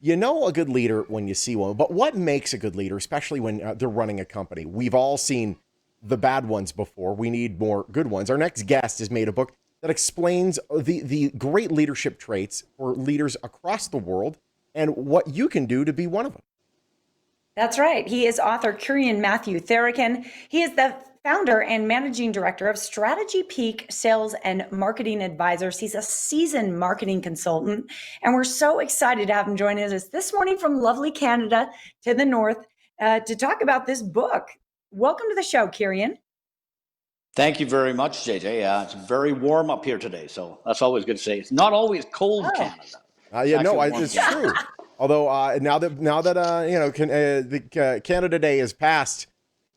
You know a good leader when you see one, but what makes a good leader, especially when they're running a company? We've all seen the bad ones before. We need more good ones. Our next guest has made a book that explains the great leadership traits for leaders across the world and what you can do to be one of them. That's right. He is author Kirian Matthew Therikin. He is the founder and managing director of Strategy Peak Sales and Marketing Advisors. He's a seasoned marketing consultant, and we're so excited to have him join us this morning from lovely Canada to the north to talk about this book. Welcome to the show, Kirian. Thank you very much, JJ. It's very warm up here today, so that's always good to say. It's not always cold, Oh, Canada. Yeah, no, Actually warm it's Canada. true. Although now that the Canada Day is past,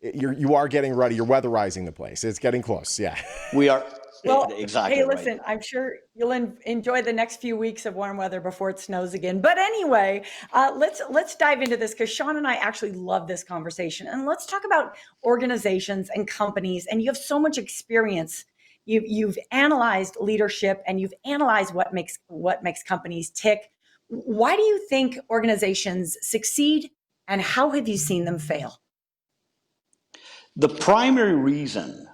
you are getting ready. You're weatherizing the place. It's getting close. Yeah. We are well, exactly hey, right. listen, I'm sure you'll enjoy the next few weeks of warm weather before it snows again. But anyway, let's dive into this because Sean and I actually love this conversation, and let's talk about organizations and companies. And you have so much experience. You've analyzed leadership and you've analyzed what makes companies tick. Why do you think organizations succeed, and how have you seen them fail? The primary reason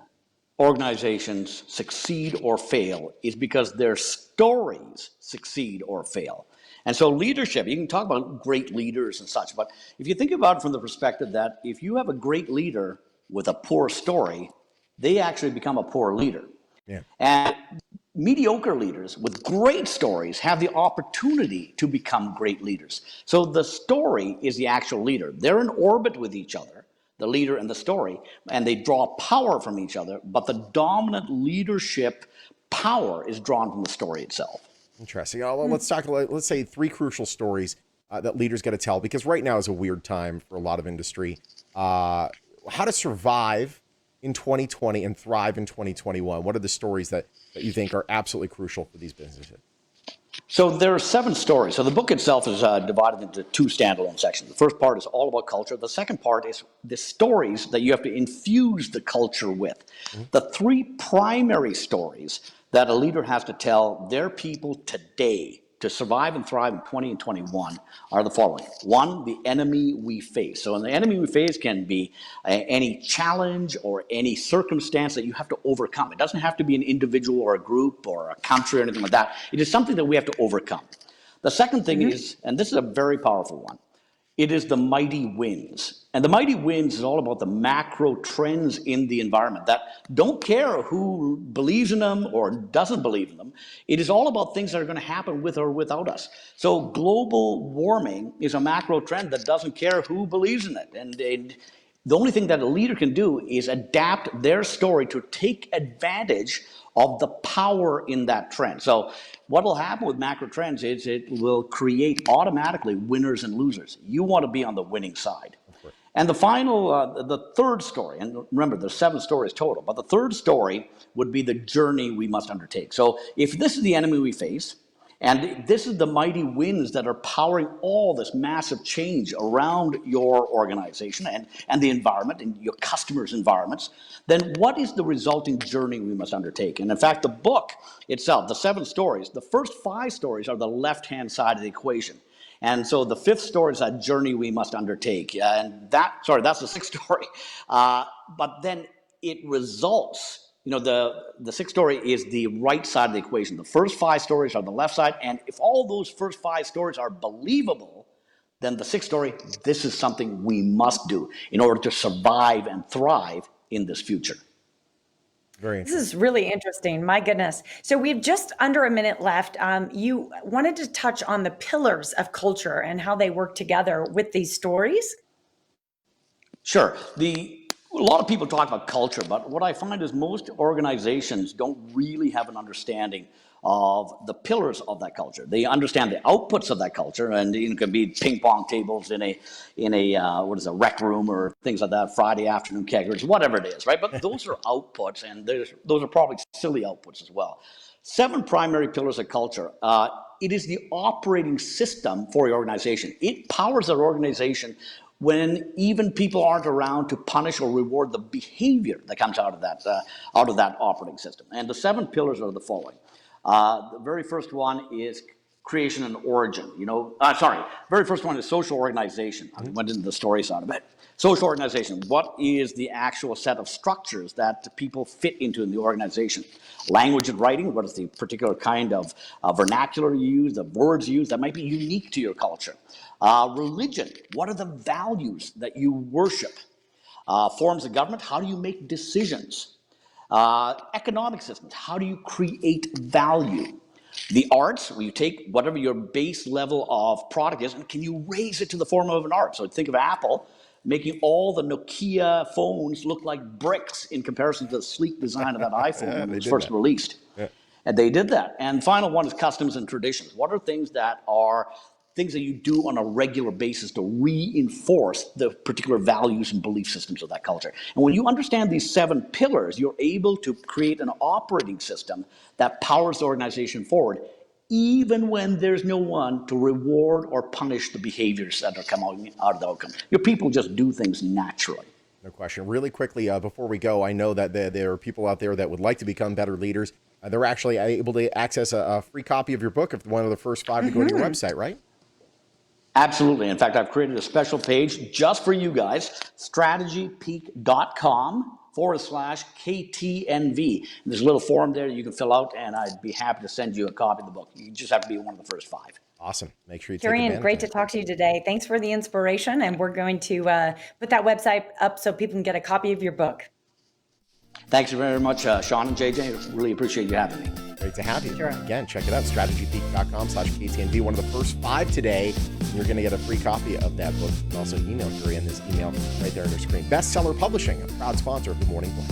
organizations succeed or fail is because their stories succeed or fail. And so leadership, you can talk about great leaders and such, but if you think about it from the perspective that if you have a great leader with a poor story, they actually become a poor leader. Yeah. And mediocre leaders with great stories have the opportunity to become great leaders. So the story is the actual leader. They're in orbit with each other, the leader and the story, and they draw power from each other, but the dominant leadership power is drawn from the story itself. Interesting. Let's talk. Let's say three crucial stories that leaders got to tell, because right now is a weird time for a lot of industry. How to survive in 2020 and thrive in 2021. What are the stories that you think are absolutely crucial for these businesses? So there are 7 stories. So the book itself is divided into 2 standalone sections. The first part is all about culture. The second part is the stories that you have to infuse the culture with. Mm-hmm. The 3 primary stories that a leader has to tell their people today to survive and thrive in 20 and 21 are the following. 1, the enemy we face. So the enemy we face can be any challenge or any circumstance that you have to overcome. It doesn't have to be an individual or a group or a country or anything like that. It is something that we have to overcome. The second thing is, and this is a very powerful one, it is the mighty winds. And the mighty winds is all about the macro trends in the environment that don't care who believes in them or doesn't believe in them. It is all about things that are going to happen with or without us. So global warming is a macro trend that doesn't care who believes in it. And the only thing that a leader can do is adapt their story to take advantage of the power in that trend. So what will happen with macro trends is it will create automatically winners and losers. You want to be on the winning side. And the final, the third story, and remember there's 7 stories total, but the third story would be the journey we must undertake. So if this is the enemy we face, and this is the mighty winds that are powering all this massive change around your organization and the environment and your customers' environments, then what is the resulting journey we must undertake? And in fact, the book itself, the 7 stories, the first 5 stories are the left-hand side of the equation. And so the 5th story is that journey we must undertake. And that's the 6th story. But then it results, the 6th story is the right side of the equation. The first 5 stories are the left side. And if all those first 5 stories are believable, then the 6th story, this is something we must do in order to survive and thrive in this future. Very This interesting. is really interesting. My goodness. So we have just under a minute left. You wanted to touch on the pillars of culture and how they work together with these stories. Sure. A lot of people talk about culture, but what I find is most organizations don't really have an understanding of the pillars of that culture. They understand the outputs of that culture, and it can be ping pong tables in a rec room or things like that, Friday afternoon keggers, whatever it is, right? But those are outputs, and those are probably silly outputs as well. 7 primary pillars of culture. It is the operating system for your organization. It powers our organization when even people aren't around to punish or reward the behavior that comes out of that operating system. And the 7 pillars are the following. The very first one is creation and origin. Very first one is social organization. I went into the story side of it. Social organization, what is the actual set of structures that people fit into in the organization? Language and writing, what is the particular kind of vernacular you use, the words you use that might be unique to your culture? Religion, what are the values that you worship? Forms of government, how do you make decisions? Economic systems, how do you create value? The arts, where you take whatever your base level of product is, and can you raise it to the form of an art? So think of Apple making all the Nokia phones look like bricks in comparison to the sleek design of that iPhone when it was first released. And they did that. And final one is customs and traditions. What are things that you do on a regular basis to reinforce the particular values and belief systems of that culture? And when you understand these 7 pillars, you're able to create an operating system that powers the organization forward, even when there's no one to reward or punish the behaviors that are coming out of the outcome. Your people just do things naturally. No question. Really quickly, before we go, I know that there are people out there that would like to become better leaders. They're actually able to access a free copy of your book if one of the first 5 to go to your website, right? Absolutely. In fact, I've created a special page just for you guys, strategypeak.com/KTNV. There's a little form there you can fill out, and I'd be happy to send you a copy of the book. You just have to be one of the first 5. Awesome. Make sure you take Dorian, advantage great of to it. talk to you today. Thanks for the inspiration, and we're going to put that website up so people can get a copy of your book. Thanks very much, Sean and JJ. Really appreciate you having me. Great to have you. Sure. Again, check it out, strategypeak.com/KTNV, one of the first 5 today. You're going to get a free copy of that book. You can also email Dorian this email right there on your screen. Bestseller Publishing, a proud sponsor of The Morning Bull.